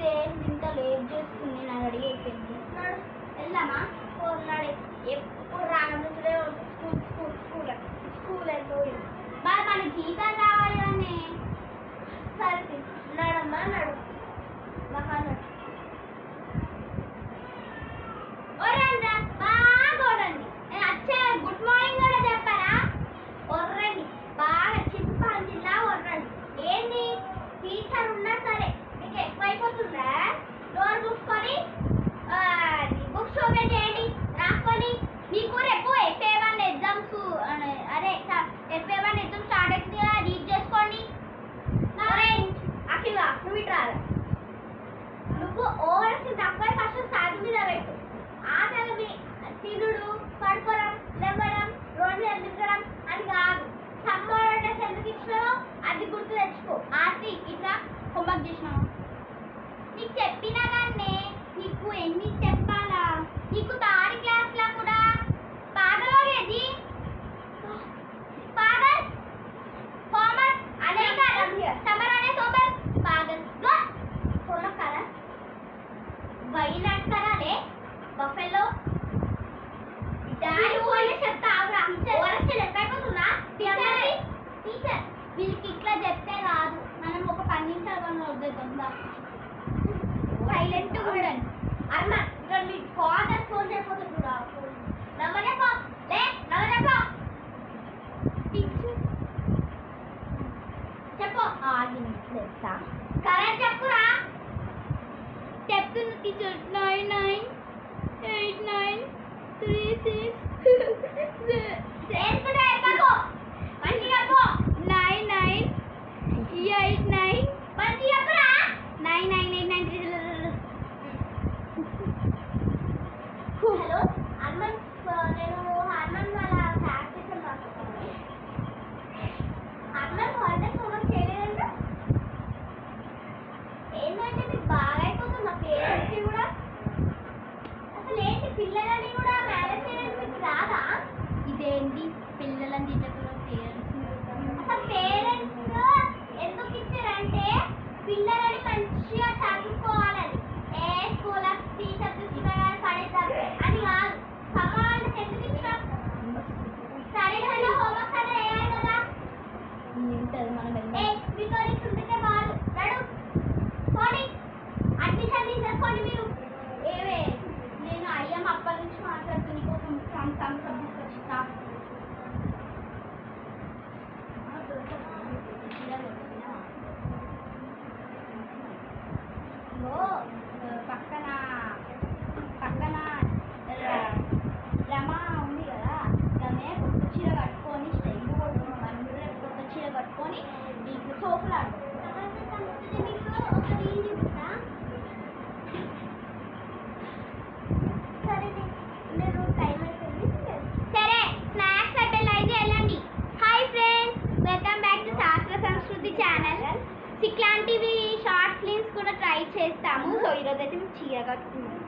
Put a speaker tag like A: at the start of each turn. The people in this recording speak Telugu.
A: ఇదే ఇంత లేట్ చేస్తుంది నాకు రెడీ అయిపోయింది వెళ్దామా పోన్నాడు ఎప్పుడు రానుంచడే స్కూల్ స్కూల్ స్కూల్ స్కూల్ అయిపోయి మరి మన జీతం రావాలి కానీ సరే నడమ్మా నడు మహానడు ఓరండి బాగా ఓరండి నేను వచ్చే గుడ్ మార్నింగ్ కూడా చెప్పారా ఒర్రండి బాగా చింపాంజిలా ఒర్రండి ఏంది టీచర్ ఉన్నా సరే మీకు ఎక్కువైపోతుందా డోర్ మూసుకొని బుక్స్ ఓపెన్ చేయండి రాసుకొని మీకు రేపు FA1 ఎగ్జామ్స్ అదే FA1 ఎగ్జామ్ స్టార్ట్ అవుతుంది కదా రీడ్ చేసుకోండి అఖిల నువ్వు ఇటు రాదు నువ్వు ఓవర్కి తక్కువ ఫస్ట్ స్టార్ట్ మీద పెట్టు ఆ తల తినుడు పడుకోవడం లేవడం రోజు ఎందుకడం అది కాదు సమ్మర్ హాలిడేస్ ఎందుకు ఇచ్చినావో అది గుర్తు తెచ్చుకో ఆర్తి ఇట్లా హోంవర్క్ చేసినావు నీకు చెప్పినా కానీ నీకు ఎన్ని చెప్పాలా నీకు థర్డ్ క్లాస్లో కూడా పాగలోగేది పాగల్ హోంవర్క్ అదే కదా సమ్మర్ హాలిడేస్ హోంవర్క్ పాగల్ హోంవర్క్ కదా వైనాట్ కరాలే బఫెలో డాడీ ఓలే చెప్తా ఆగురా ఓరస్తే లెక్కైపోతుందా టీచర్ వీళ్ళకి ఇట్లా చెప్తే కాదు మనం ఒక 10 నిమిషాలు మనం వద్దేద్దాం సైలెంట్గా ఉండండి అమ్మ ఇక్కడ మీ ఫాదర్ ఫోన్ చేయకపోతుంది కూడా నమ్మలేపో లే నమ్మలేపో చెప్పు చెప్తా కరెక్ట్ చెప్పురా చెప్తున్న టీచర్ 99 హలో హనుమాన్ నేను హనుమాన్ వాళ్ళ క్లాస్ టీచర్ మాట్లాడుతున్నాను హనుమాన్ హాలిడేస్ హోంవర్క్ చేయలేదంటే ఏంటంటే మీకు బాగా అయిపోతుంది మా పేరెంట్స్కి కూడా అసలు ఏంటి పిల్లలని కూడా మేనేజ్ చేయడానికి మీకు రాదా ఇదేంటి పిల్లలని తిట్టకుండా పేరెంట్స్ అసలు పేరెంట్స్ ఎందుకు ఇచ్చారంటే పిల్లలని మంచిగా చదువుకోవాలని ఏ స్కూల్ టీచర్ చూసినా కానీ పడేద్దాం అని కాదు సమాలు ఎందుకు ఇచ్చాం స్టడీస్ అయినా హోంవర్క్స్ అయినా వేయాలి కదా మీతో ఉంటే వాళ్ళు నడు పోనీ అడ్మిషన్ తీసేసుకోండి మీరు ఏవే నేను అయ్యమ్మ అప్పటి నుంచి మాట్లాడుతూ నీకోసం తీసుకొచ్చిన పక్కన పక్కన రమ ఉంది కదా ఆమె కొత్త చీర కట్టుకొని స్టైల్ కొట్టుకున్నాను కొత్త చీర కట్టుకొని నీకు సోపులాడు సరే స్నాక్స్ అయిపోయి అయితే వెళ్ళండి hi friends welcome back to శాస్త్ర సంస్కృతి ఛానల్ ఇట్లాంటివి షార్ట్ ఫిల్మ్స్ కూడా ట్రై చేస్తాము సో ఈరోజు అయితే చీర కట్టుకున్నాము